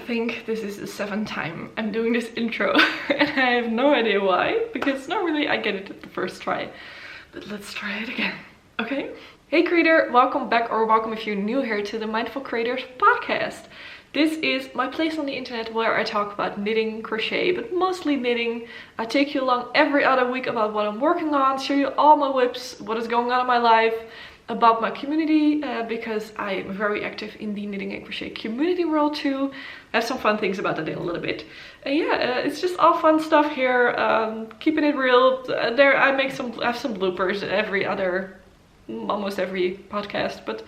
think this is the 7th time I'm doing this intro and I have no idea why, because normally I get it at the first try. But let's try it again, okay? Hey creator, welcome back, or welcome if you're new here to the Mindful Creators podcast. This is my place on the internet where I talk about knitting, crochet, but mostly knitting. I take you along every other week about what I'm working on, show you all my whips, what is going on in my life, about my community, because I am very active in the knitting and crochet community world too. I have some fun things about that in a little bit. It's just all fun stuff here, keeping it real. I have some bloopers almost every podcast, but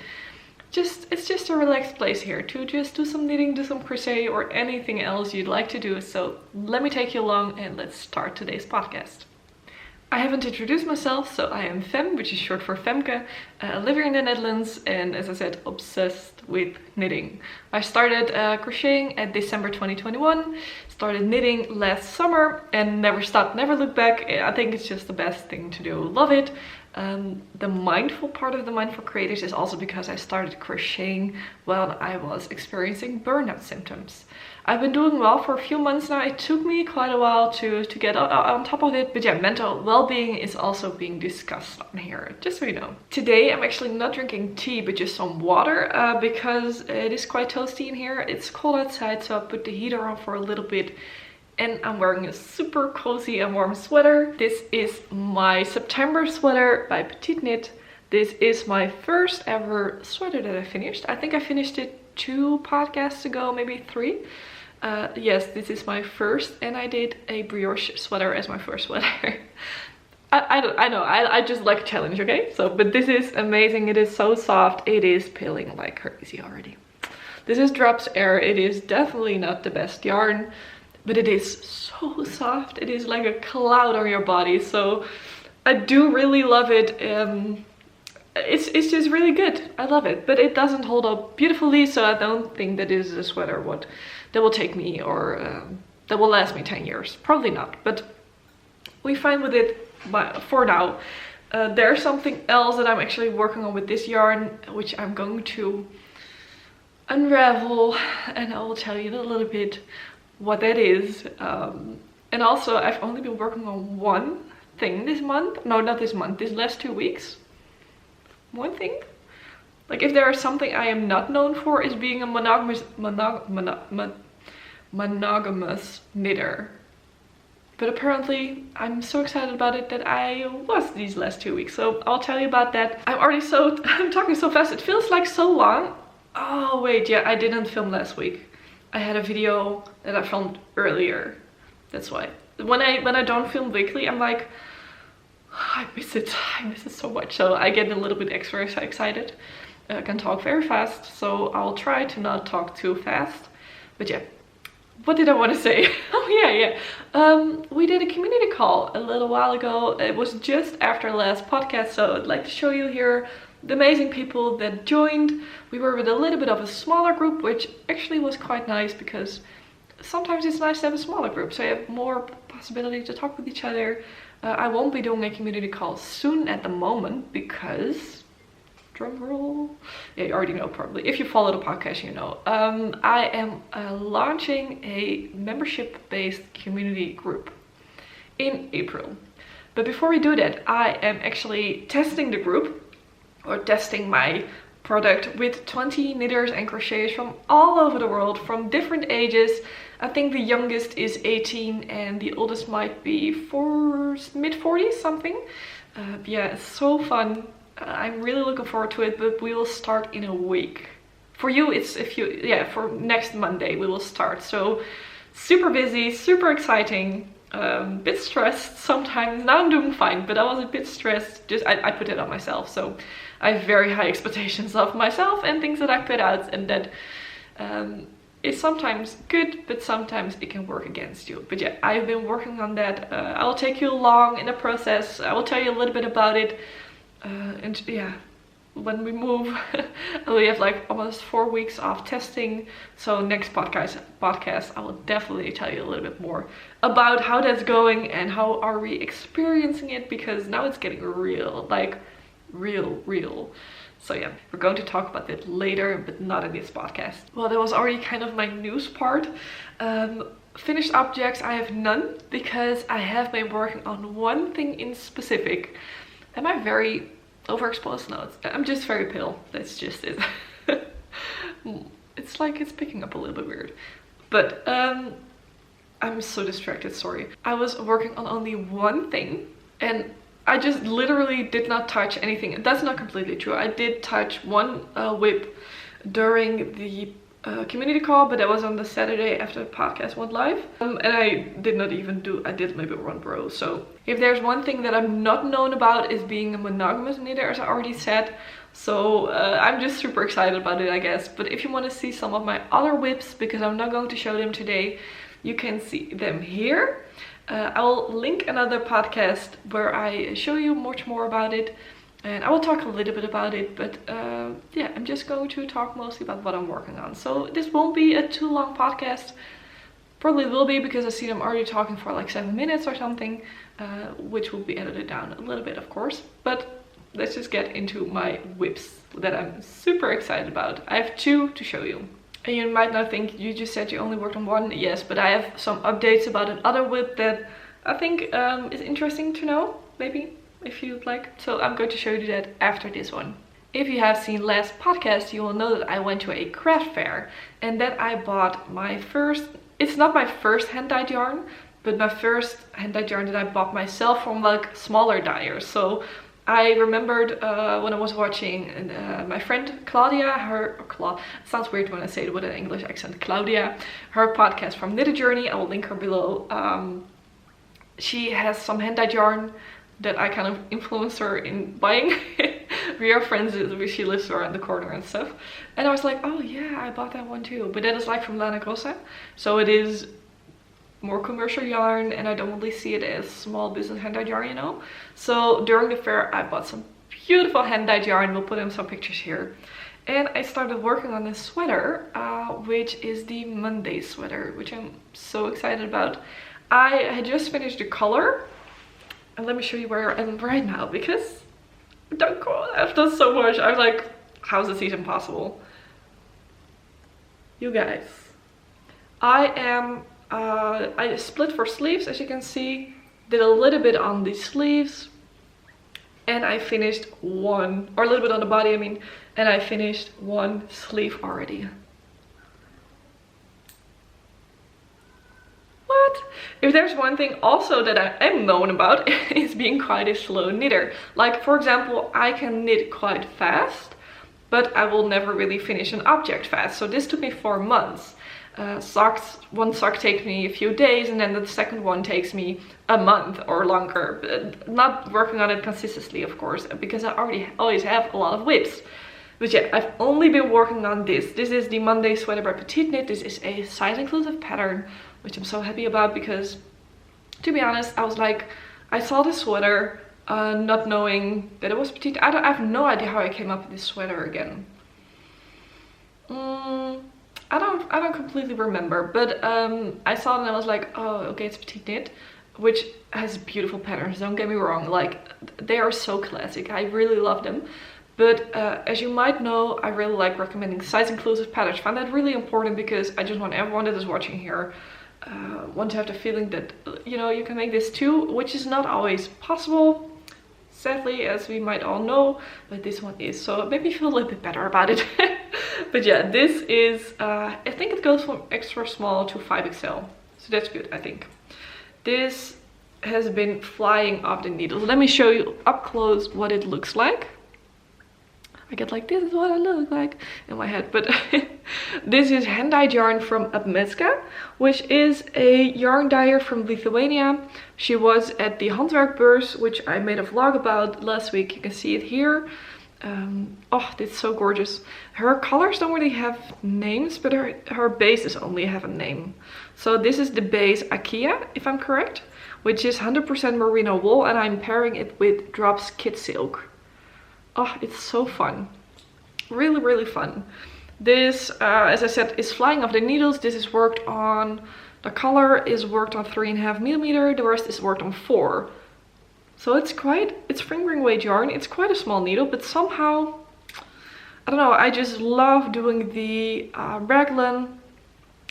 it's just a relaxed place here to just do some knitting, do some crochet, or anything else you'd like to do. So let me take you along and let's start today's podcast. I haven't introduced myself, so I am Fem, which is short for femke, living in the Netherlands, and as I said, obsessed with knitting. I started crocheting at December 2021, started knitting last summer, and never stopped, never looked back. I think it's just the best thing to do. Love it. The mindful part of the Mindful Creators is also because I started crocheting while I was experiencing burnout symptoms. I've been doing well for a few months now. It took me quite a while to get on top of it, but yeah, mental well-being is also being discussed on here, just so you know. Today I'm actually not drinking tea, but just some water, because it is quite toasty in here. It's cold outside, so I put the heater on for a little bit. And I'm wearing a super cozy and warm sweater. This is my September sweater by Petite. This is my first ever sweater that I finished. I think I finished it 2 podcasts ago, maybe 3. Yes, this is my first, and I did a brioche sweater as my first sweater. I know, I just like a challenge, okay? But this is amazing. It is so soft. It is pilling like crazy already. This is Drops Air. It is definitely not the best yarn, but it is so soft. It is like a cloud on your body. So I do really love it. It's just really good. I love it, but it doesn't hold up beautifully, so I don't think that this is a sweater that will take me, or that will last me 10 years. Probably not, but we're fine with it for now. There's something else that I'm actually working on with this yarn, which I'm going to unravel, and I will tell you in a little bit what that is. And also, I've only been working on one thing this month. No, not this month, these last 2 weeks. One thing. Like, if there is something I am not known for, is being a monogamous knitter. But apparently I'm so excited about it that I was these last 2 weeks. So I'll tell you about that. I'm talking so fast, it feels like so long. Oh wait, yeah, I didn't film last week. I had a video that I filmed earlier. That's why. When I don't film weekly, I'm like, I miss it so much. So I get a little bit extra excited. I can talk very fast, so I'll try to not talk too fast. But yeah, what did I want to say? Oh yeah. We did a community call a little while ago. It was just after the last podcast, so I'd like to show you here the amazing people that joined. We were with a little bit of a smaller group, which actually was quite nice, because sometimes it's nice to have a smaller group, so you have more possibility to talk with each other. I won't be doing a community call soon at the moment, because, drum roll, yeah, you already know probably. If you follow the podcast, you know. I am launching a membership-based community group in April. But before we do that, I am actually testing the group, or testing my product, with 20 knitters and crocheters from all over the world, from different ages. I think the youngest is 18 and the oldest might be mid-40s something. Yeah, it's so fun. I'm really looking forward to it, but we will start in a week. For you, for next Monday we will start. So super busy, super exciting, bit stressed sometimes. Now I'm doing fine, but I was a bit stressed. I put it on myself, so I have very high expectations of myself and things that I put out, and that is sometimes good, but sometimes it can work against you. But yeah, I've been working on that. I'll take you along in the process. I will tell you a little bit about it. And yeah, when we move, we have like almost 4 weeks of testing. So next podcast, I will definitely tell you a little bit more about how that's going and how are we experiencing it, because now it's getting real, like real. So yeah, we're going to talk about that later, but not in this podcast. Well, that was already kind of my news part. Finished objects, I have none because I have been working on one thing in specific. Am I very overexposed? No, I'm just very pale. That's just it. It's like it's picking up a little bit weird. But I'm so distracted, sorry. I was working on only one thing and I just literally did not touch anything. That's not completely true. I did touch one whip during the community call, but that was on the Saturday after the podcast went live. And I did not even do, I did maybe one row. So if there's one thing that I'm not known about is being a monogamous knitter, as I already said. So I'm just super excited about it, I guess. But if you want to see some of my other whips, because I'm not going to show them today, you can see them here. I will link another podcast where I show you much more about it, and I will talk a little bit about it, but yeah, I'm just going to talk mostly about what I'm working on. So this won't be a too long podcast. Probably will be, because I see them already talking for like 7 minutes or something, which will be edited down a little bit, of course. But let's just get into my whips that I'm super excited about. I have 2 to show you. And you might not think, you just said you only worked on one. Yes, but I have some updates about another whip that I think is interesting to know, maybe, if you'd like. So I'm going to show you that after this one. If you have seen last podcast, you will know that I went to a craft fair and that I bought my first, it's not my first hand-dyed yarn, but my first hand-dyed yarn that I bought myself from like smaller dyers. So I remembered when I was watching my friend Claudia, it sounds weird when I say it with an English accent, Claudia, her podcast from Knit a Journey. I will link her below. She has some hand-dyed yarn that I kind of influenced her in buying. We are friends, she lives around the corner and stuff. And I was like, oh yeah, I bought that one too. But that is like from Lana Grossa. So it is more commercial yarn, and I don't really see it as small business hand-dyed yarn, you know. So during the fair I bought some beautiful hand-dyed yarn. We'll put in some pictures here. And I started working on this sweater, which is the Monday sweater, which I'm so excited about. I had just finished the color, and let me show you where I am right now, because I've done so much. I was like, how is this even possible? You guys, I split for sleeves, as you can see, did a little bit on the sleeves, and I finished one, or a little bit on the body, I mean, and I finished one sleeve already. What? If there's one thing also that I am known about, is being quite a slow knitter. Like, for example, I can knit quite fast, but I will never really finish an object fast. So this took me 4 months. One sock takes me a few days, and then the second one takes me a month or longer. Not working on it consistently, of course, because I always have a lot of whips. But yeah, I've only been working on this. This is the Monday sweater by Petite Knit. This is a size inclusive pattern, which I'm so happy about, because to be honest, I was like, I saw this sweater not knowing that it was petite. I have no idea how I came up with this sweater again. I don't completely remember, but I saw it and I was like, oh, okay, it's Petite Knit, which has beautiful patterns, don't get me wrong, like, they are so classic, I really love them. But as you might know, I really like recommending size inclusive patterns. I find that really important, because I just want everyone that is watching here want to have the feeling that, you know, you can make this too, which is not always possible, sadly, as we might all know, but this one is, so it made me feel a little bit better about it. But yeah, this is I think it goes from extra small to 5XL, so that's good, I think. This has been flying off the needles. Let me show you up close what it looks like. I get like, this is what I look like in my head, but this is hand-dyed yarn from Agnieszka, which is a yarn dyer from Lithuania. She was at the Handwerkbeurs, which I made a vlog about last week. You can see it here. Oh, it's so gorgeous. Her colors don't really have names, but her bases only have a name. So this is the base Akia, if I'm correct, which is 100% merino wool, and I'm pairing it with Drops Kid Silk. Oh, it's so fun. Really, really fun. This, as I said, is flying off the needles. This is worked on, the color is worked on 3.5mm, the rest is worked on 4. So it's fingering weight yarn. It's quite a small needle, but somehow I don't know, I just love doing the raglan.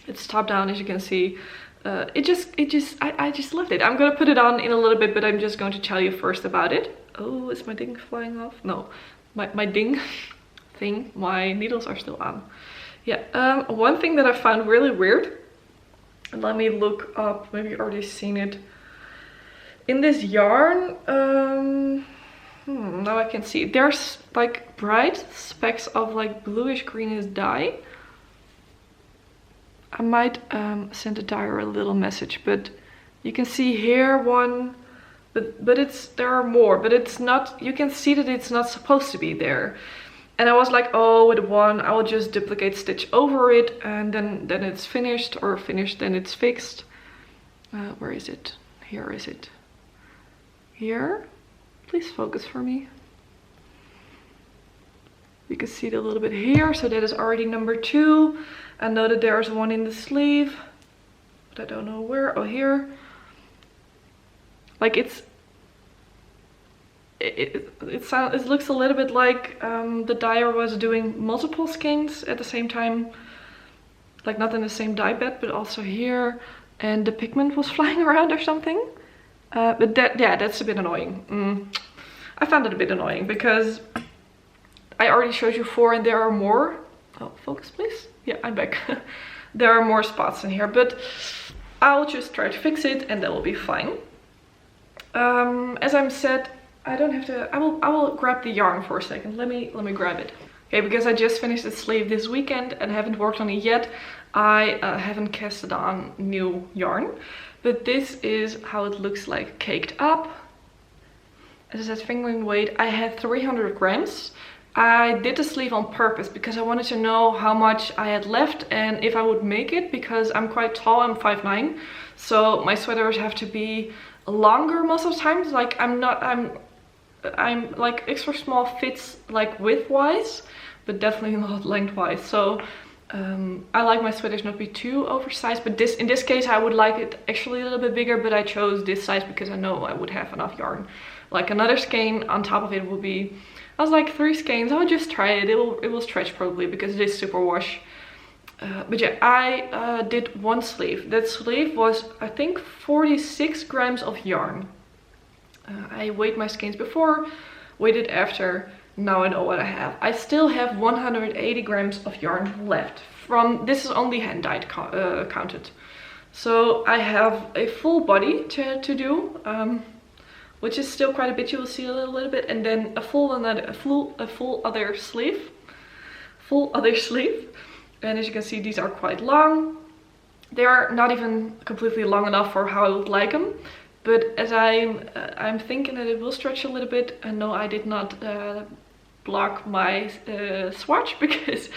It's top down, as you can see. I just loved it. I'm gonna put it on in a little bit, but I'm just going to tell you first about it. Oh, is my ding flying off? No, my ding thing, my needles are still on. Yeah, one thing that I found really weird, and let me look up, maybe you've already seen it. In this yarn, now I can see, there's like bright specks of like bluish greenish dye. I might send the dyer a little message, but you can see here one, but there are more, but it's not, you can see that it's not supposed to be there. And I was like, oh, with one I will just duplicate stitch over it, and then it's finished, or finished then it's fixed. Where is it? Here is it. Here, please focus for me. You can see it a little bit here, so that is already number 2. I know that there's one in the sleeve, but I don't know where. Oh, here. Like it looks a little bit like the dyer was doing multiple skeins at the same time, like not in the same dye bed, but also here, and the pigment was flying around or something. But that's a bit annoying. I found it a bit annoying because I already showed you 4 and there are more. Oh, focus please. Yeah, I'm back. There are more spots in here, but I'll just try to fix it and that will be fine. As I said, I don't have to, I will grab the yarn for a second. Let me grab it. Okay, because I just finished the sleeve this weekend and haven't worked on it yet, I haven't casted on new yarn. But this is how it looks like caked up. As I said, fingering weight, I had 300 grams. I did the sleeve on purpose because I wanted to know how much I had left and if I would make it, because I'm quite tall, I'm 5'9", so my sweaters have to be longer most of the times. Like I'm like extra small fits, like width wise, but definitely not length wise. So I like my sweaters not to be too oversized, but in this case I would like it actually a little bit bigger, but I chose this size because I know I would have enough yarn. Like another skein on top of it will be, I was like 3 skeins. I'll just try it. It will stretch probably because it is super wash. But yeah, I did one sleeve. That sleeve was, I think, 46 grams of yarn. I weighed my skeins before, weighed it after. Now I know what I have. I still have 180 grams of yarn left. This is only hand dyed counted. So I have a full body to do. Which is still quite a bit, you will see a little bit, and then a full other sleeve, and as you can see, these are quite long. They are not even completely long enough for how I would like them, but as I'm thinking that it will stretch a little bit. And no, I did not block my swatch because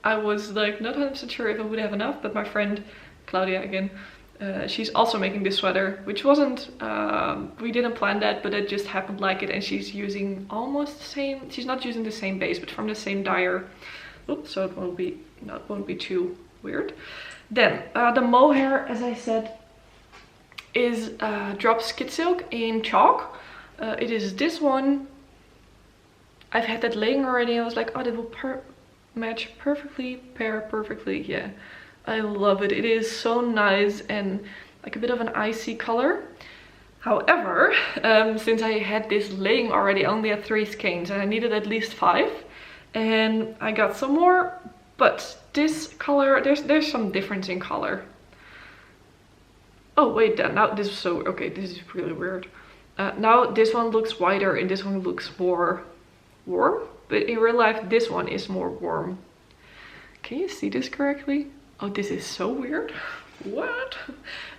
I was like not 100% sure if I would have enough, but my friend Claudia again, she's also making this sweater, which wasn't, we didn't plan that, but it just happened like it, and she's using almost the same, she's not using the same base, but from the same dyer. Oops, so it won't be too weird. Then, the mohair, as I said, is drop skid silk in chalk. It is this one. I've had that laying already, I was like, oh, that will match perfectly, pair perfectly, yeah. I love it. It is so nice and like a bit of an icy color. However, since I had this laying already, I only had 3 skeins and I needed at least 5. And I got some more, but this color, there's some difference in color. Oh wait, now this is so, okay, this is really weird. Now this one looks whiter and this one looks more warm, but in real life this one is more warm. Can you see this correctly? Oh, this is so weird. What?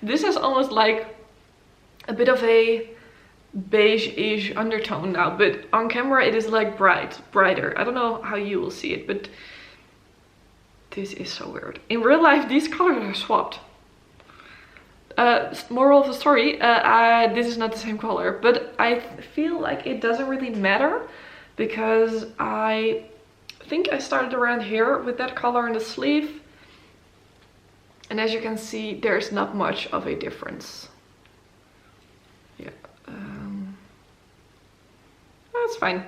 This is almost like a bit of a beige-ish undertone now, but on camera it is like brighter. I don't know how you will see it, but this is so weird. In real life, these colors are swapped. Moral of the story, this is not the same color, but I feel like it doesn't really matter because I think I started around here with that color in the sleeve. And as you can see, there's not much of a difference. Yeah, that's fine.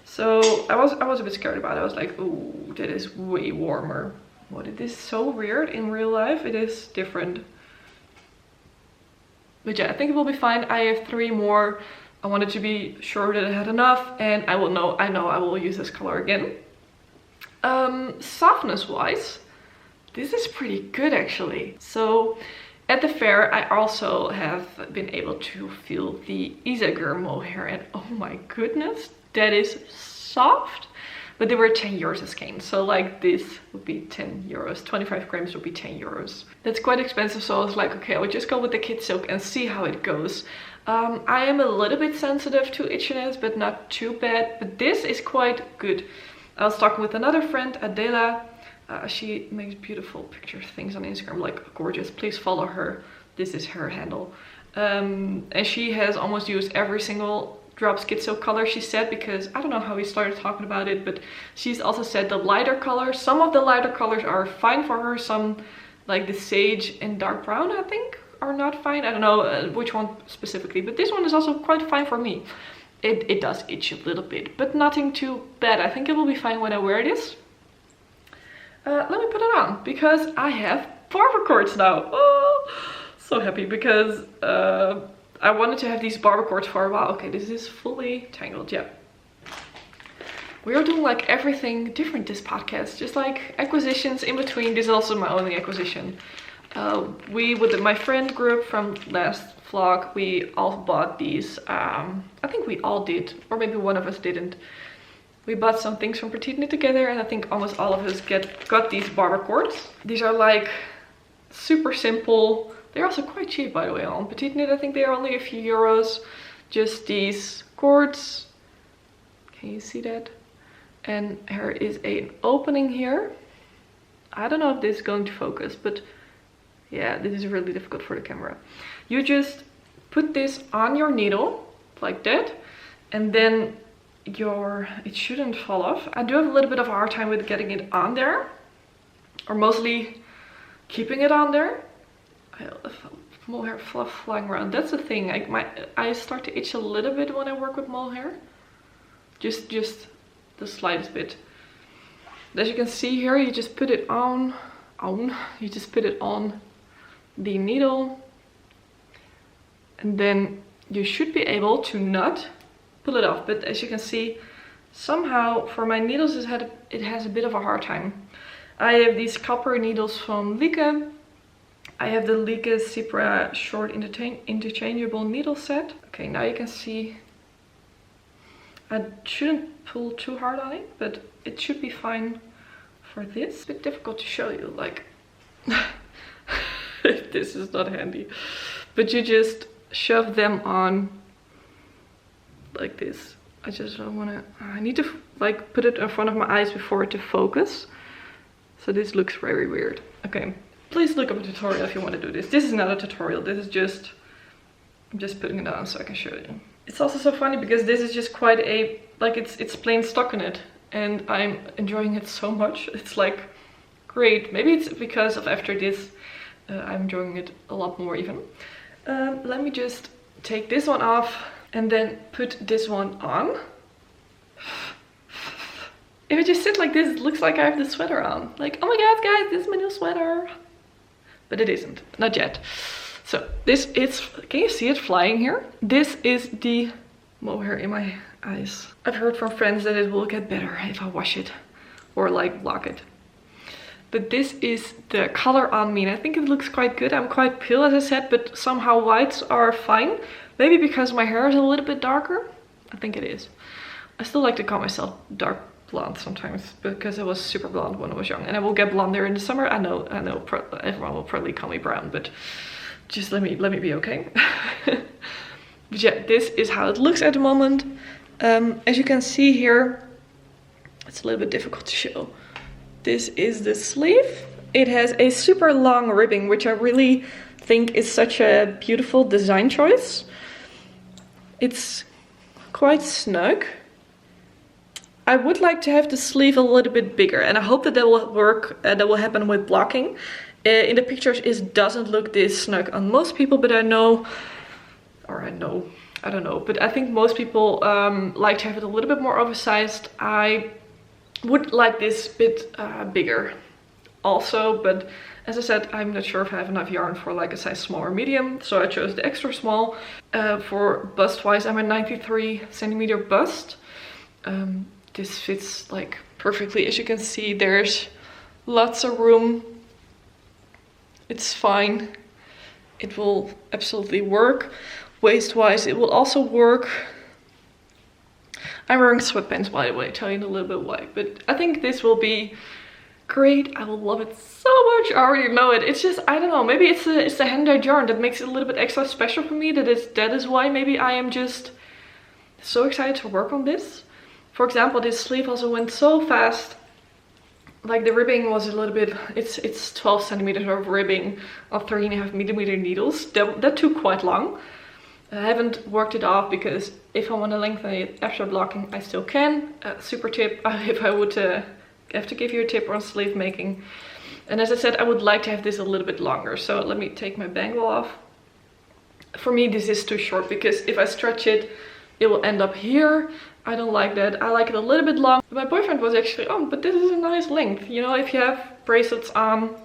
So I was a bit scared about it. I was like, oh, that is way warmer. What, it is so weird in real life. It is different. But yeah, I think it will be fine. I have 3 more. I wanted to be sure that I had enough, and I know I will use this color again. Softness wise, this is pretty good actually. So at the fair I also have been able to feel the Isager mohair, and oh my goodness, that is soft. But they were 10 euros a skein, so like this would be 10 euros, 25 grams would be 10 euros. That's quite expensive, so I was like, okay, I would just go with the kid silk and see how it goes. I am a little bit sensitive to itchiness, but not too bad, but this is quite good. I was talking with another friend, Adela. She makes beautiful picture things on Instagram, like gorgeous. Please follow her. This is her handle. And she has almost used every single drop skid silk color, she said, because I don't know how we started talking about it, but she's also said the lighter colors, some of the lighter colors are fine for her, some like the sage and dark brown I think are not fine. I don't know which one specifically, but this one is also quite fine for me. It does itch a little bit, but nothing too bad. I think it will be fine when I wear this. Let me put it on, because I have barber cords now. Oh, so happy, because I wanted to have these barber cords for a while. Okay, this is fully tangled, yeah. We are doing like everything different this podcast, just like acquisitions in between. This is also my only acquisition. We, with my friend group from last vlog, we all bought these. I think we all did, or maybe one of us didn't. We bought some things from Petite Knit together, and I think almost all of us got these barber cords. These are like super simple. They're also quite cheap, by the way, on Petite Knit. I think they are only a few euros. Just these cords. Can you see that? And there is an opening here. I don't know if this is going to focus, but yeah, this is really difficult for the camera. You just put this on your needle, like that, and then it shouldn't fall off. I do have a little bit of a hard time with getting it on there, or mostly keeping it on there. Mole hair fluff flying around. That's the thing. I start to itch a little bit when I work with mole hair. Just the slightest bit. As you can see here, you just put it on. You just put it on the needle, and then you should be able to not pull it off. But as you can see, somehow for my needles it has a bit of a hard time. I have these copper needles from Lieke. I have the Lieke Cipra short interchangeable needle set. Okay, now you can see I shouldn't pull too hard on it, but it should be fine for this. It's a bit difficult to show you, like this is not handy, but you just shove them on like this. I just don't want to, I need to like put it in front of my eyes before it to focus. So this looks very weird. Okay, please look up a tutorial if you want to do this. This is not a tutorial, this is just, I'm just putting it on so I can show you. It's also so funny because this is just quite a, like it's plain stockinette, and I'm enjoying it so much. It's like great. Maybe it's because of after this I'm enjoying it a lot more even. Let me just take this one off and then put this one on. If I just sit like this, it looks like I have the sweater on. Like, oh my god guys, this is my new sweater. But it isn't, not yet. So this is, can you see it flying here? This is the mohair in my eyes. I've heard from friends that it will get better if I wash it or like block it. But this is the color on me, and I think it looks quite good. I'm quite pale, as I said, but somehow whites are fine. Maybe because my hair is a little bit darker. I think it is. I still like to call myself dark blonde sometimes because I was super blonde when I was young, and I will get blonder in the summer. I know everyone will probably call me brown, but just let me be okay. But yeah, this is how it looks at the moment. As you can see here, it's a little bit difficult to show. This is the sleeve. It has a super long ribbing, which I really think is such a beautiful design choice. It's quite snug. I would like to have the sleeve a little bit bigger, and I hope that will work, that will happen with blocking. In the pictures it doesn't look this snug on most people, but I know I don't know, but I think most people like to have it a little bit more oversized. I would like this bit bigger also, but as I said, I'm not sure if I have enough yarn for like a size small or medium, so I chose the extra small. For bust wise, I'm a 93 centimeter bust. This fits like perfectly. As you can see, there's lots of room. It's fine. It will absolutely work. Waist wise, it will also work. I'm wearing sweatpants, by the way, tell you in a little bit why, but I think this will be great. I will love it so much. I already know it. It's just, I don't know, maybe it's the hand-dyed yarn that makes it a little bit extra special for me. That is why maybe I am just so excited to work on this. For example, this sleeve also went so fast. Like the ribbing was a little bit, it's 12 centimeters of ribbing of 3.5 millimeter needles. That took quite long. I haven't worked it off because if I want to lengthen it after blocking, I still can. Super tip, if I would have to give you a tip on sleeve making. And as I said, I would like to have this a little bit longer. So let me take my bangle off. For me, this is too short because if I stretch it, it will end up here. I don't like that. I like it a little bit long. My boyfriend was actually, oh, but this is a nice length. You know, if you have bracelets on,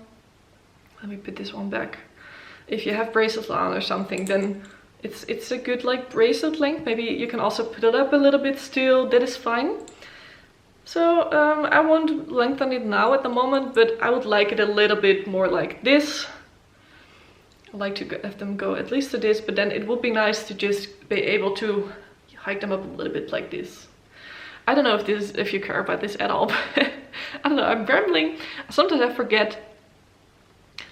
let me put this one back. If you have bracelets on or something, then it's a good like bracelet length. Maybe you can also put it up a little bit still. That is fine. So I won't lengthen it now at the moment, but I would like it a little bit more like this. I like to have them go at least to this, but then it would be nice to just be able to hike them up a little bit like this. I don't know if you care about this at all, but I don't know, I'm rambling. Sometimes I forget.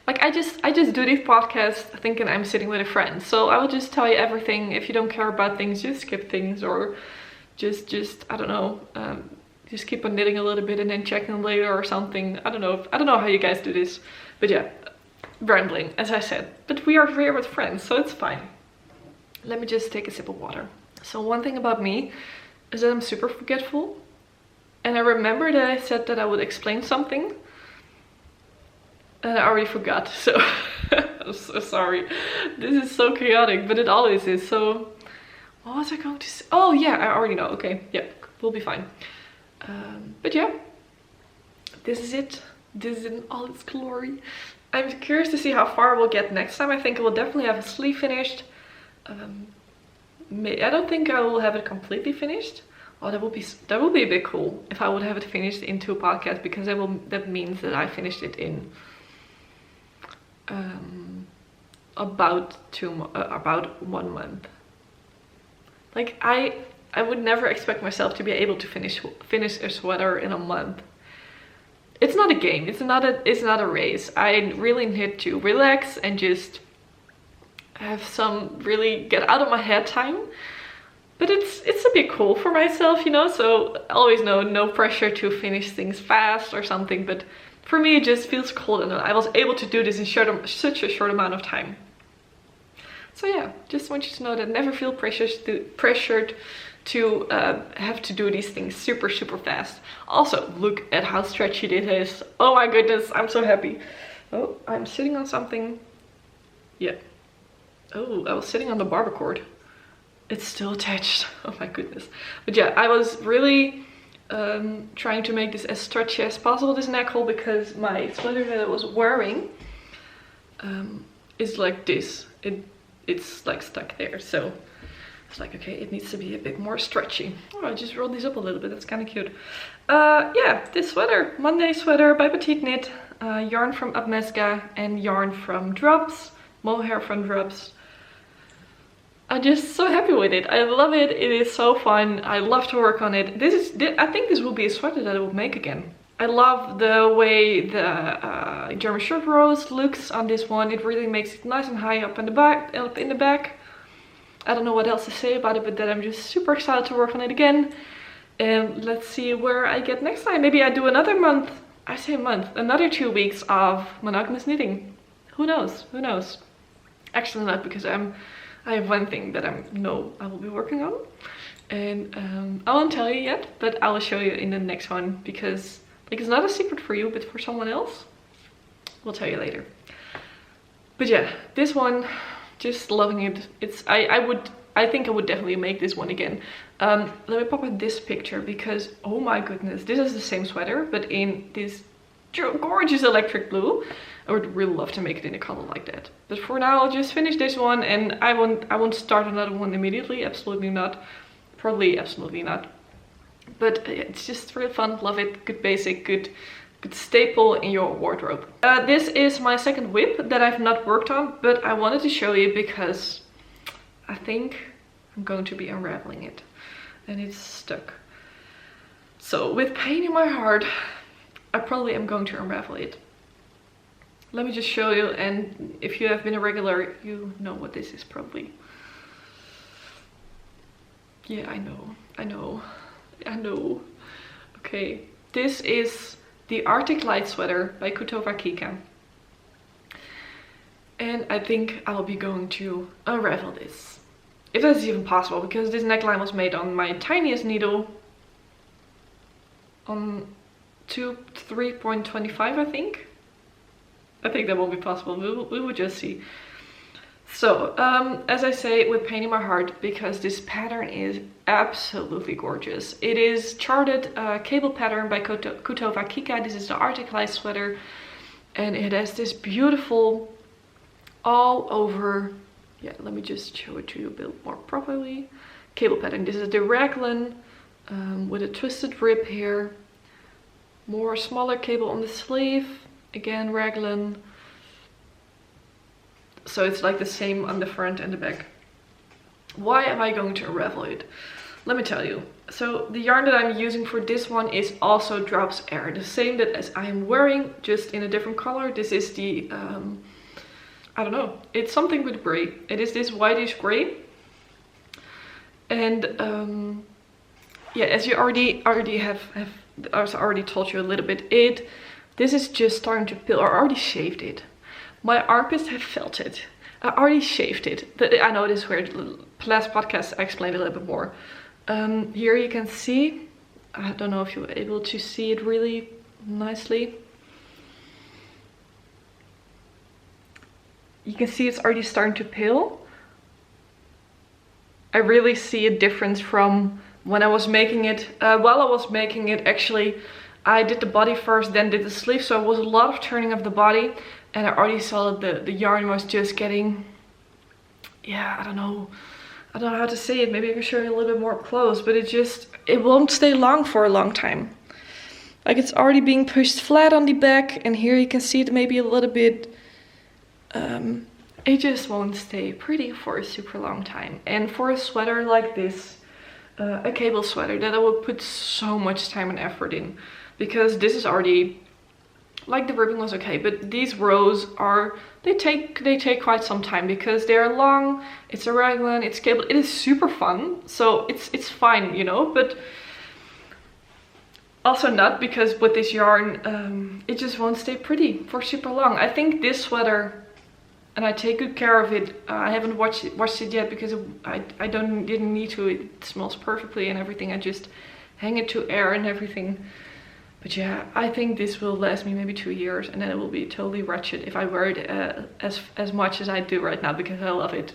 Like I just do these podcasts thinking I'm sitting with a friend. So I will just tell you everything. If you don't care about things, just skip things, or just I don't know, just keep on knitting a little bit and then checking later or something. I don't know how you guys do this, but yeah, rambling as I said. But we are here with friends, so it's fine. Let me just take a sip of water. So one thing about me is that I'm super forgetful. And I remember that I said that I would explain something. And I already forgot, so I'm so sorry. This is so chaotic, but it always is. So what was I going to say? Oh yeah, I already know. Okay, yeah, we'll be fine. But yeah, this is it. This is in all its glory. I'm curious to see how far we'll get next time. I think I will definitely have a sleeve finished. I don't think I will have it completely finished. Oh, that would be a bit cool if I would have it finished in 2 podcasts, because that means that I finished it in about 1 month. Like I would never expect myself to be able to finish a sweater in a month. It's not a game. It's not a race. I really need to relax and just have some really get out of my head time. But it's a bit cool for myself, you know, so I always know no pressure to finish things fast or something, but for me it just feels cool and I was able to do this in such a short amount of time. So yeah, just want you to know that never feel pressured to have to do these things super fast. Also, look at how stretchy this is. Oh my goodness, I'm so happy. Oh, I'm sitting on something. Yeah. Oh, I was sitting on the barber cord. It's still attached. Oh my goodness. But yeah, I was really trying to make this as stretchy as possible, this neck hole, because my sweater that I was wearing is like this. It's like stuck there. So it's like, okay, it needs to be a bit more stretchy. Oh, I just rolled these up a little bit. That's kind of cute. Yeah, this sweater, Monday sweater by Petite Knit, yarn from Abmesga and yarn from Drops, mohair from Drops. I'm just so happy with it. I love it. It is so fun. I love to work on it. I think this will be a sweater that I will make again. I love the way the German shirt rose looks on this one. It really makes it nice and high up in the back. I don't know what else to say about it, but that I'm just super excited to work on it again. And let's see where I get next time. Maybe I do another month. I say month. Another 2 weeks of monogamous knitting. Who knows? Who knows? Actually not, because I have one thing that I will be working on, and I won't tell you yet, but I will show you in the next one, because like it's not a secret for you, but for someone else, we'll tell you later. But yeah, this one, just loving it. I would I think I would definitely make this one again. Let me pop in this picture because, oh my goodness, this is the same sweater, but in this gorgeous electric blue. I would really love to make it in a color like that. But for now, I'll just finish this one, and I won't start another one immediately. Absolutely not. Probably absolutely not. But it's just really fun. Love it. Good basic. Good staple in your wardrobe. This is my second whip that I've not worked on, but I wanted to show you because I think I'm going to be unraveling it, and it's stuck. So with pain in my heart, I probably am going to unravel it. Let me just show you, and if you have been a regular, you know what this is probably. Yeah, I know. Okay, this is the Arctic Light Sweater by Kutovakika. And I think I'll be going to unravel this. If that's even possible, because this neckline was made on my tiniest needle. On 3.25, I think. I think that won't be possible. We will just see. So, as I say, with pain in my heart, because this pattern is absolutely gorgeous. It is charted cable pattern by Kutovakika. This is the Arctic Light Sweater, and it has this beautiful all over. Yeah, let me just show it to you a bit more properly. Cable pattern. This is the raglan with a twisted rib here. More smaller cable on the sleeve. Again, raglan. So it's like the same on the front and the back. Why am I going to unravel it? Let me tell you. So the yarn that I'm using for this one is also Drops Air. The same that as I am wearing, just in a different color. This is the, I don't know. It's something with gray. It is this whitish gray. And yeah, as you already have I already told you a little bit, this is just starting to peel. I already shaved it. My armpits have felt it. I already shaved it. But I know this is weird. Last podcast I explained a little bit more. Here you can see, I don't know if you're able to see it really nicely. You can see it's already starting to peel. I really see a difference from when I was making it. While I was making it, actually, I did the body first, then did the sleeve. So it was a lot of turning of the body. And I already saw that the yarn was just getting, yeah, I don't know how to say it. Maybe I can show you a little bit more up close, but it won't stay long for a long time. Like, it's already being pushed flat on the back, and here you can see it maybe a little bit. It just won't stay pretty for a super long time. And for a sweater like this, a cable sweater, that I would put so much time and effort in, because this is already, like, the ribbing was okay, but these rows are, they take quite some time because they're long. It's a raglan, it's cable. It is super fun, so it's fine, you know, but also not, because with this yarn it just won't stay pretty for super long. I think this sweater, and I take good care of it. I haven't washed it yet because I didn't need to. It smells perfectly and everything. I just hang it to air and everything. But yeah, I think this will last me maybe 2 years, and then it will be totally wretched if I wear it as much as I do right now, because I love it.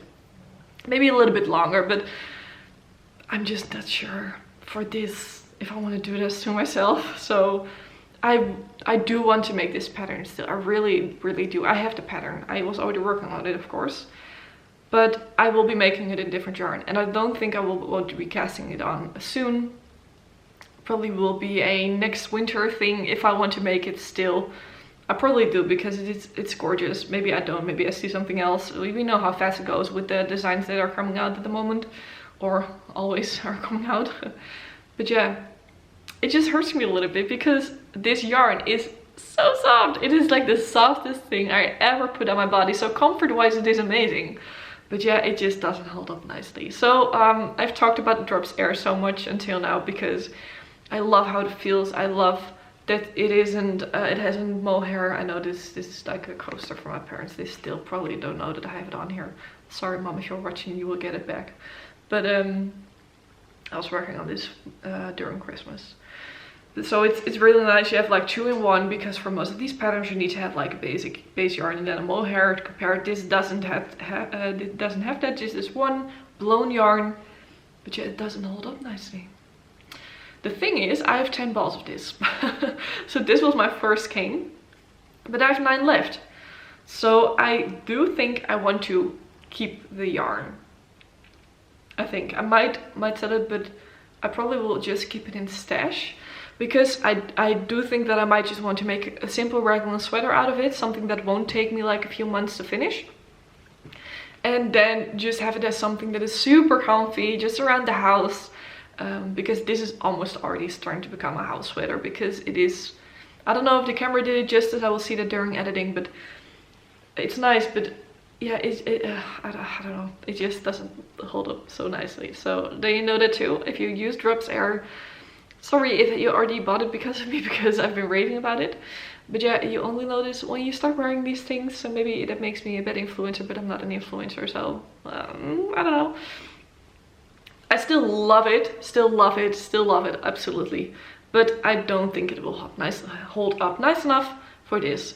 Maybe a little bit longer, but I'm just not sure for this if I want to do this to myself. So I do want to make this pattern still. I really, really do. I have the pattern. I was already working on it, of course. But I will be making it in different yarn, and I don't think I will want to be casting it on soon. Probably will be a next winter thing if I want to make it still. I probably do, because it's gorgeous. Maybe I don't. Maybe I see something else. We know how fast it goes with the designs that are coming out at the moment, or always are coming out. But yeah, it just hurts me a little bit because this yarn is so soft. It is like the softest thing I ever put on my body. So comfort wise it is amazing. But yeah, it just doesn't hold up nicely. So I've talked about the Drops Air so much until now because I love how it feels. I love that it isn't, it hasn't mohair. I know this is like a coaster for my parents. They still probably don't know that I have it on here. Sorry mom, if you're watching, you will get it back. But I was working on this during Christmas. So it's really nice. You have like 2 in 1, because for most of these patterns you need to have like a basic base yarn and then a mohair to compare. This doesn't have that. Just this one blown yarn, but yeah, it doesn't hold up nicely. The thing is, I have 10 balls of this. So this was my first skein, but I have 9 left. So I do think I want to keep the yarn. I think I might sell it, but I probably will just keep it in stash, because I do think that I might just want to make a simple raglan sweater out of it, something that won't take me like a few months to finish, and then just have it as something that is super comfy just around the house, because this is almost already starting to become a house sweater, because it is, I don't know if the camera did it justice, I will see that during editing, but it's nice, but yeah, I don't know, it just doesn't hold up so nicely. So then you know that too. If you use Drops Air, sorry if you already bought it because of me, because I've been raving about it, but yeah, you only notice when you start wearing these things. So maybe that makes me a bad influencer, but I'm not an influencer, so I don't know. I still love it, still love it, absolutely, but I don't think it will hold up nice enough for this.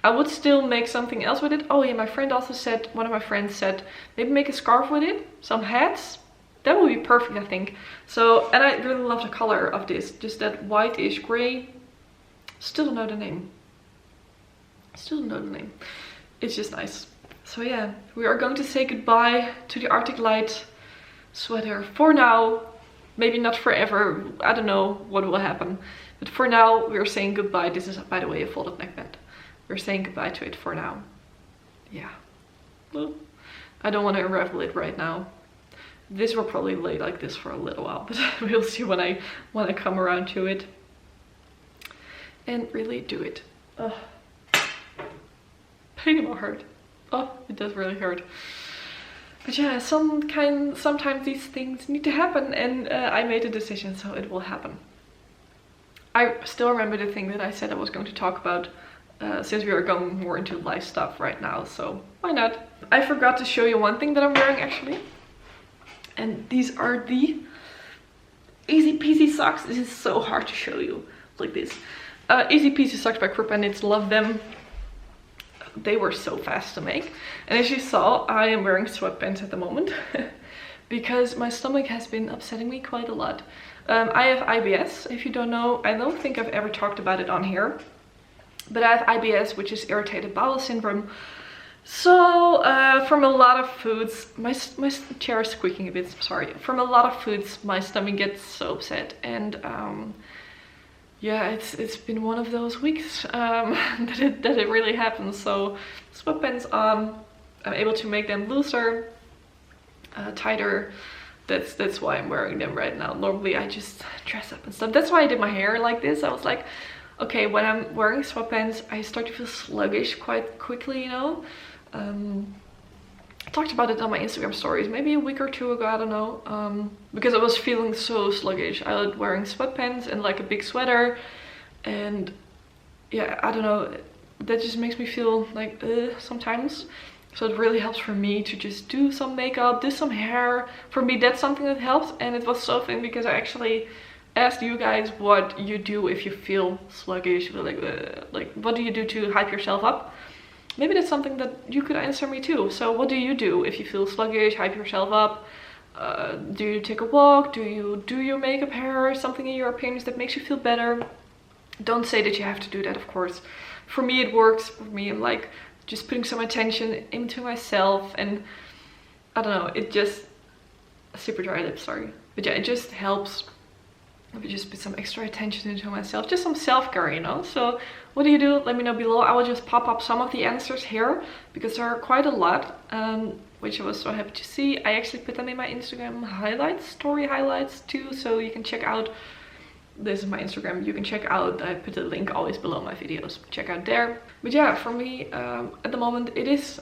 I would still make something else with it. Oh yeah, my friend also said, one of my friends said, maybe make a scarf with it, some hats. That would be perfect, I think. So, and I really love the color of this, just that whitish gray. Still don't know the name. It's just nice. So yeah, we are going to say goodbye to the Arctic Light sweater for now. Maybe not forever, I don't know what will happen. But for now, we are saying goodbye. This is, by the way, a folded neckband. We're saying goodbye to it for now. Yeah. Well, I don't want to unravel it right now. This will probably lay like this for a little while, but we'll see when I come around to it and really do it. Oh, pain in my heart. Oh, it does really hurt. But yeah, sometimes these things need to happen, and I made a decision, so it will happen. I still remember the thing that I said I was going to talk about, since we are going more into life stuff right now, so why not? I forgot to show you one thing that I'm wearing actually, and these are the Easy Peasy socks. This is so hard to show you like this. Easy Peasy socks by Crop Knits, love them. They were so fast to make, and as you saw, I am wearing sweatpants at the moment because my stomach has been upsetting me quite a lot. I have IBS, if you don't know. I don't think I've ever talked about it on here. But I have IBS, which is irritated bowel syndrome. So from a lot of foods, my chair is squeaking a bit, sorry. From a lot of foods, my stomach gets so upset, and yeah, it's been one of those weeks that it really happens. So sweatpants on, I'm able to make them looser, tighter. That's why I'm wearing them right now. Normally I just dress up and stuff. That's why I did my hair like this. I was like, okay, when I'm wearing sweatpants, I start to feel sluggish quite quickly, you know. I talked about it on my Instagram stories maybe a week or 2 ago, I don't know, because I was feeling so sluggish. I was wearing sweatpants and like a big sweater, and yeah, I don't know, that just makes me feel like sometimes. So it really helps for me to just do some makeup, do some hair. For me, that's something that helps, and it was so fun because I actually asked you guys what you do if you feel sluggish, like what do you do to hype yourself up? Maybe that's something that you could answer me too. So what do you do if you feel sluggish, hype yourself up? Do you take a walk? Do you do your makeup, hair, something in your opinions that makes you feel better? Don't say that you have to do that, of course. For me it works. For me, I'm like just putting some attention into myself, and I don't know, it just, super dry lips, sorry. But yeah, it just helps. Maybe just put some extra attention into myself, just some self-care, you know. So what do you do? Let me know below. I will just pop up some of the answers here because there are quite a lot, which I was so happy to see. I actually put them in my Instagram highlights, story highlights too, so you can check out. This is my Instagram, you can check out, I put a link always below my videos, check out there. But yeah, for me at the moment it is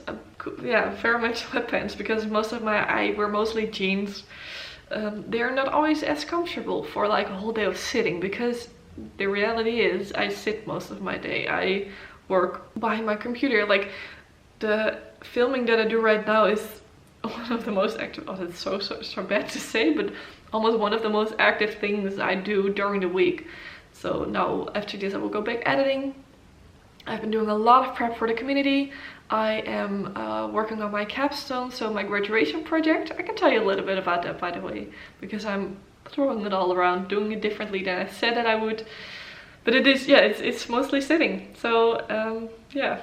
yeah, very much sweatpants, because I wear mostly jeans. They're not always as comfortable for like a whole day of sitting, because the reality is I sit most of my day. I work behind my computer. Like the filming that I do right now is one of the most active, oh that's so bad to say, but almost one of the most active things I do during the week. So now after this I will go back editing. I've been doing a lot of prep for the community. I am working on my capstone, so my graduation project. I can tell you a little bit about that, by the way, because I'm throwing it all around, doing it differently than I said that I would. But it is, yeah, it's mostly sitting. So yeah,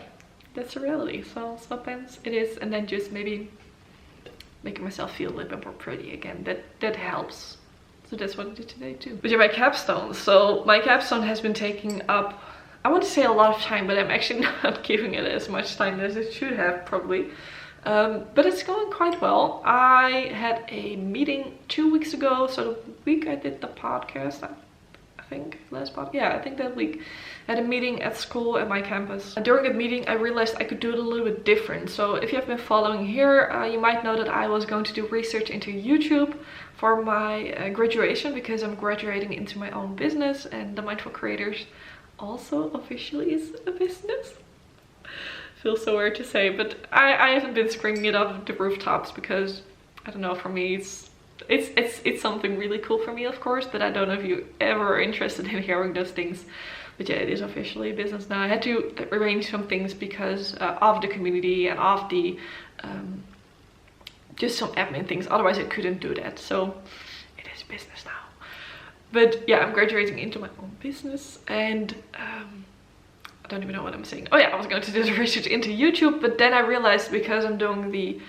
that's the reality. So sweatpants it is, and then just maybe making myself feel a little bit more pretty again. That helps. So that's what I did today too. But yeah, my capstone. So my capstone has been taking up, I want to say a lot of time, but I'm actually not giving it as much time as it should have probably. But it's going quite well. I had a meeting 2 weeks ago, so the week I did the podcast, I think last podcast, yeah, I think that week, I had a meeting at school at my campus. During that meeting I realized I could do it a little bit different. So if you have been following here, you might know that I was going to do research into YouTube for my graduation, because I'm graduating into my own business, and the Mindful Creators also officially is a business. Feels so weird to say, but I haven't been screaming it up the rooftops because I don't know, for me it's something really cool for me, of course, but I don't know if you ever are interested in hearing those things. But yeah, it is officially a business now. I had to arrange some things because of the community and of the just some admin things, otherwise I couldn't do that. So it is business now. But yeah, I'm graduating into my own business, and I don't even know what I'm saying. Oh yeah, I was going to do the research into YouTube, but then I realized, because I'm doing the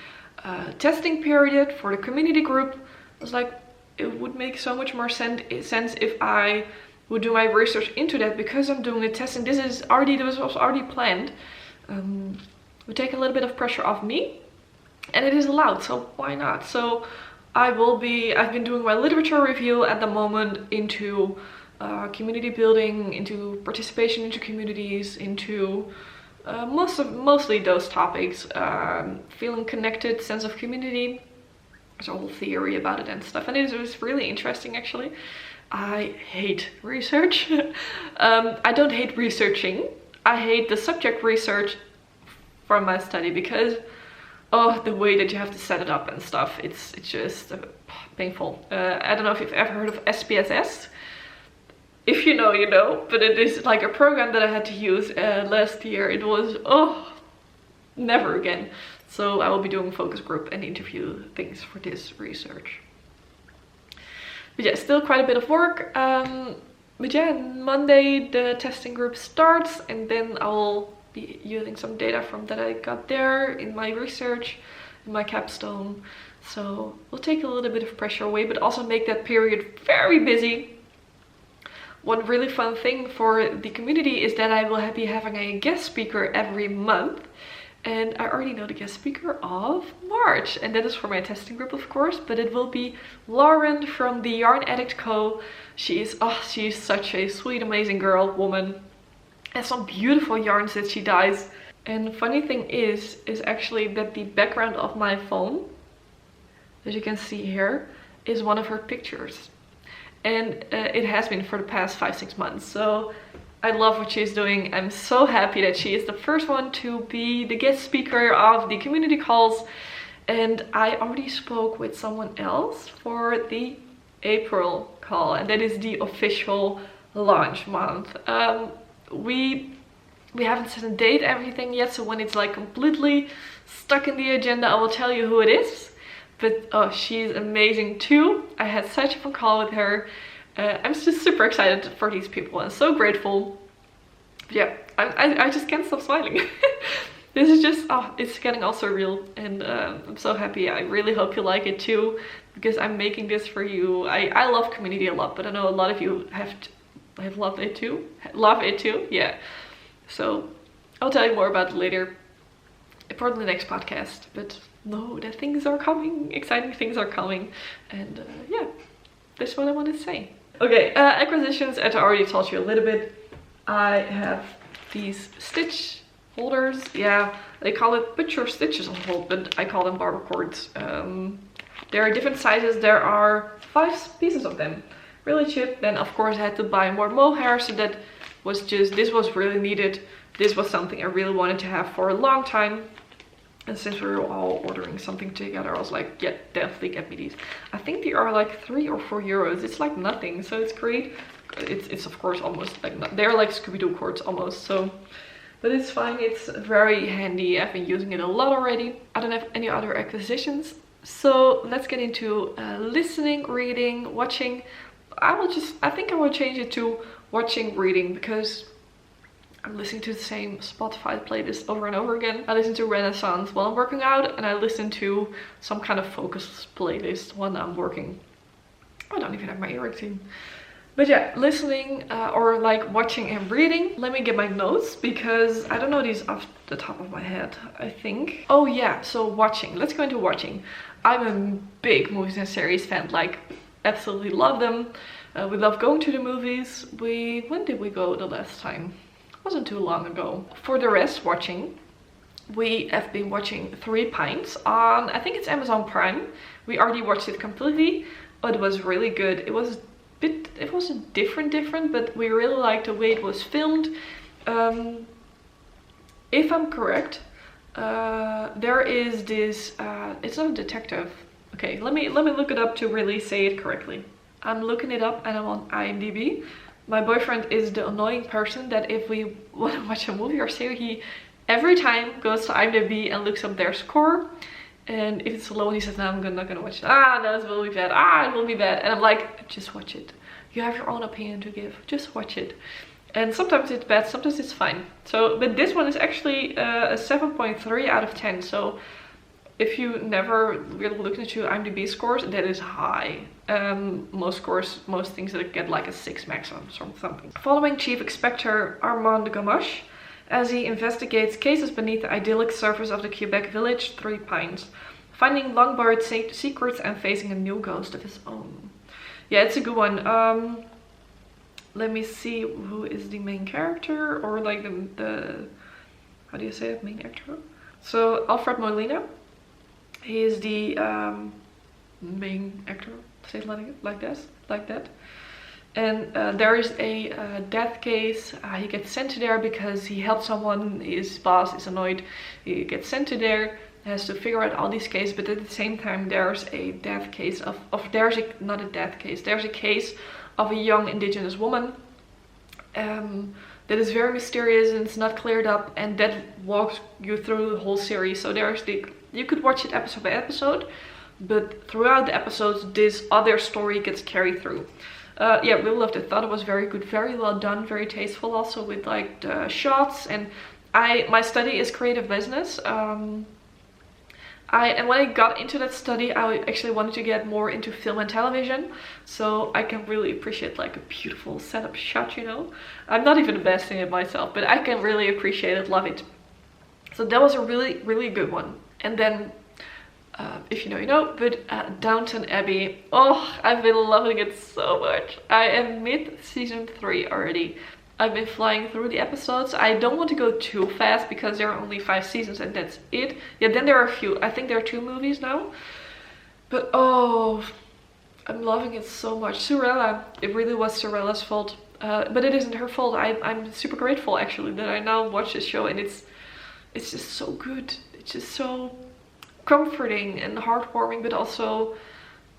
testing period for the community group, I was like, it would make so much more sense if I would do my research into that, because I'm doing the testing. This was already planned. Would take a little bit of pressure off me, and it is allowed, so why not? So I've been doing my literature review at the moment into community building, into participation into communities, into mostly those topics. Feeling connected, sense of community. There's a whole theory about it and stuff, and it was really interesting actually. I hate research. I don't hate researching. I hate the subject research from my study, because the way that you have to set it up and stuff, it's just painful. I don't know if you've ever heard of SPSS. If you know, you know, but it is like a program that I had to use last year. It was, never again. So I will be doing focus group and interview things for this research. But yeah, still quite a bit of work. But yeah, Monday the testing group starts, and then I will be using some data from that I got there in my research, in my capstone. So we'll take a little bit of pressure away, but also make that period very busy. One really fun thing for the community is that I will be having a guest speaker every month. And I already know the guest speaker of March, and that is for my testing group, of course, but it will be Lauren from the Yarn Addict Co. She's such a sweet, amazing woman. Has some beautiful yarns that she dyes. And the funny thing is actually that the background of my phone, as you can see here, is one of her pictures. And it has been for the past 5-6 months. So I love what she's doing. I'm so happy that she is the first one to be the guest speaker of the community calls. And I already spoke with someone else for the April call, and that is the official launch month. We haven't set a date, everything yet, so when it's like completely stuck in the agenda, I will tell you who it is. But she's amazing too. I had such a fun call with her. I'm just super excited for these people and so grateful. But yeah, I just can't stop smiling. This is just, it's getting all surreal, and I'm so happy. I really hope you like it too, because I'm making this for you. I love community a lot, but I know a lot of you have loved it too. Love it too, yeah. So I'll tell you more about it later, for the next podcast. But know that things are coming, exciting things are coming, and yeah, that's what I wanted to say. Okay, acquisitions, as I already told you a little bit. I have these stitch holders. Yeah, they call it put your stitches on hold, but I call them barber cords. There are different sizes. There are 5 pieces of them, really cheap. Then of course I had to buy more mohair, so that was just, this was really needed. This was something I really wanted to have for a long time. And since we were all ordering something together, I was like, yeah, definitely get me these. I think they are like 3 or 4 euros. It's like nothing, so it's great. It's of course almost like, they're like Scooby-Doo cords almost, so. But it's fine, it's very handy. I've been using it a lot already. I don't have any other acquisitions. So let's get into listening, reading, watching. I think I will change it to watching, reading, because I'm listening to the same Spotify playlist over and over again. I listen to Renaissance while I'm working out, and I listen to some kind of focus playlist when I'm working. I don't even have my earrings in. But yeah, listening or like watching and reading. Let me get my notes because I don't know these off the top of my head, I think. Oh yeah, so watching. Let's go into watching. I'm a big movies and series fan, like absolutely love them. We love going to the movies. When did we go the last time? It wasn't too long ago. For the rest, watching. We have been watching 3 Pints on, I think it's Amazon Prime. We already watched it completely. Oh, it was really good. It wasn't different, but we really liked the way it was filmed. If I'm correct, there is this, it's not a detective. Okay, let me look it up to really say it correctly. I'm looking it up and I'm on IMDb. My boyfriend is the annoying person that if we want to watch a movie or series, he every time goes to IMDb and looks up their score. And if it's low, he says, no, I'm not gonna watch it. Ah, no, it will be bad. Ah, it will be bad. And I'm like, just watch it. You have your own opinion to give. Just watch it. And sometimes it's bad, sometimes it's fine. So, but this one is actually a 7.3 out of 10. So if you never really looked into IMDb scores, that is high. Most things that get like a 6 maximum or something. Following Chief Inspector Armand Gamache as he investigates cases beneath the idyllic surface of the Quebec village 3 Pines, finding long-buried secrets and facing a new ghost of his own. Yeah, it's a good one. Let me see who is the main character, or like the how do you say it, main actor? So Alfred Molina, he is the main actor. Say it like that. And there is a death case. He gets sent to there because he helped someone. His boss is annoyed. He gets sent to there. Has to figure out all these cases, but at the same time there's a death case there's a case of a young indigenous woman that is very mysterious and it's not cleared up, and that walks you through the whole series. So you could watch it episode by episode, but throughout the episodes this other story gets carried through. Yeah, really loved it. Thought it was very good, very well done, very tasteful, also with like the shots. And my study is creative business. And when I got into that study, I actually wanted to get more into film and television, so I can really appreciate like a beautiful setup shot, you know. I'm not even the best in it myself, but I can really appreciate it, love it. So that was a really good one. And then, if you know, you know, but Downton Abbey, oh, I've been loving it so much. I am mid-season 3 already. I've been flying through the episodes. I don't want to go too fast because there are only 5 seasons and that's it. Yeah, then there are a few. I think there are 2 movies now. But oh, I'm loving it so much. Sorella, it really was Sorella's fault. But it isn't her fault. I'm super grateful actually that I now watch this show, and it's just so good. It's just so comforting and heartwarming, but also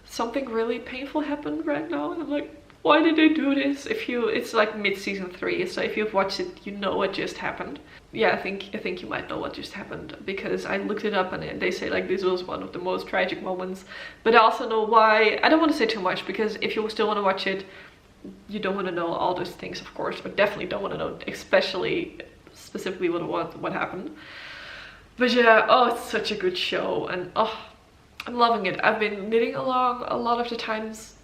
something really painful happened right now. And I'm like, why did they do this? It's like mid-season 3, so if you've watched it, you know what just happened. Yeah, I think you might know what just happened, because I looked it up and they say like this was one of the most tragic moments. But I also know why. I don't want to say too much, because if you still want to watch it, you don't want to know all those things, of course, but definitely don't want to know specifically what happened. But yeah, oh, it's such a good show, and oh, I'm loving it. I've been knitting along a lot of the times,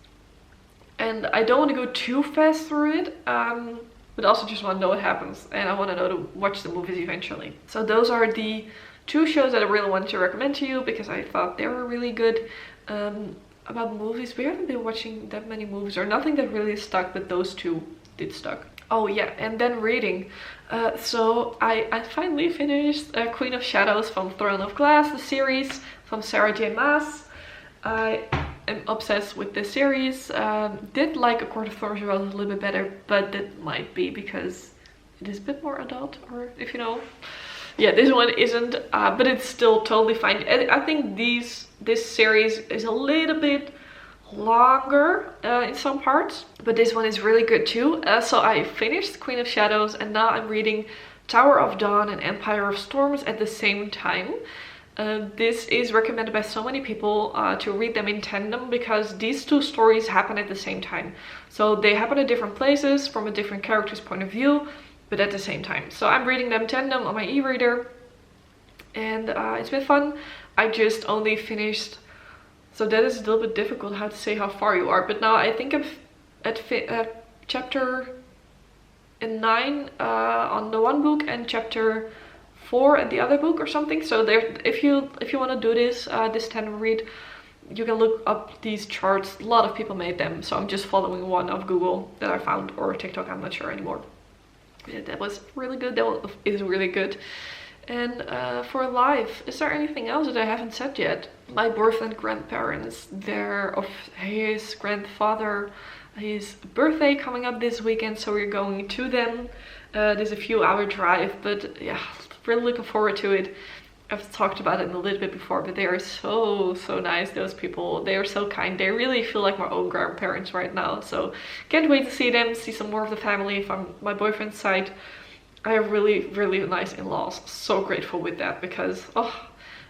and I don't want to go too fast through it, but also just want to know what happens, and I want to know to watch the movies eventually. So those are the 2 shows that I really wanted to recommend to you, because I thought they were really good. About movies, we haven't been watching that many movies, or nothing that really stuck, but those 2 did stuck. Oh yeah, and then reading. So I finally finished Queen of Shadows from Throne of Glass, the series from Sarah J Maas. I am obsessed with this series. Did like A Court of Thorns a little bit better, but that might be because it is a bit more adult, or if you know. Yeah, this one isn't, but it's still totally fine. I think this series is a little bit longer in some parts, but this one is really good too. So I finished Queen of Shadows and now I'm reading Tower of Dawn and Empire of Storms at the same time. This is recommended by so many people to read them in tandem because these two stories happen at the same time. So they happen at different places from a different character's point of view, but at the same time. So I'm reading them tandem on my e-reader and it's been fun. I just only finished, so that is a little bit difficult how to say how far you are, but now I think I'm at chapter 9 on the one book and chapter 4 at the other book or something. So there, if you want to do this this tandem read, you can look up these charts. A lot of people made them, so I'm just following one of Google that I found, or TikTok, I'm not sure anymore. Yeah, that was really good. That one is really good. And for life, is there anything else that I haven't said yet? My birth and grandparents, of his grandfather, his birthday coming up this weekend, so we're going to them. There's a few hour drive, but yeah, really looking forward to it. I've talked about it a little bit before, but they are so nice, those people. They are so kind. They really feel like my own grandparents right now, so can't wait to see them, see some more of the family from my boyfriend's side. I have really nice in-laws. So grateful with that because I've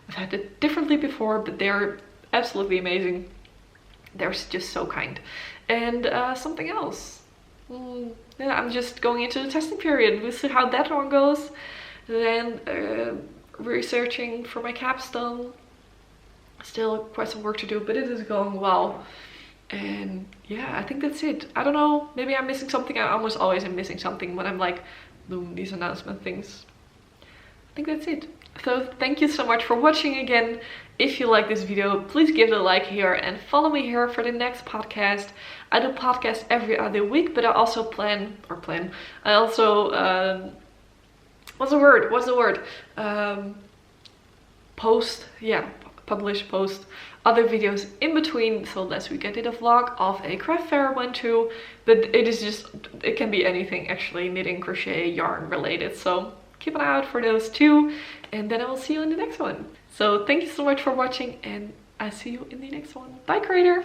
had it differently before, but they're absolutely amazing. They're just so kind. And something else. Yeah, I'm just going into the testing period. We'll see how that one goes. Then researching for my capstone. Still quite some work to do, but it is going well. And yeah, I think that's it. I don't know, maybe I'm missing something. I almost always am missing something when I'm like doing these announcement things. I think that's it. So thank you so much for watching again. If you like this video, please give it a like here and follow me here for the next podcast. I do podcasts every other week, but I also I also what's the word? Post other videos in between. So last week I did a vlog of a craft fair I went to, but it can be anything actually, knitting, crochet, yarn related. So keep an eye out for those too, and then I will see you in the next one. So thank you so much for watching, and I see you in the next one. Bye, creator!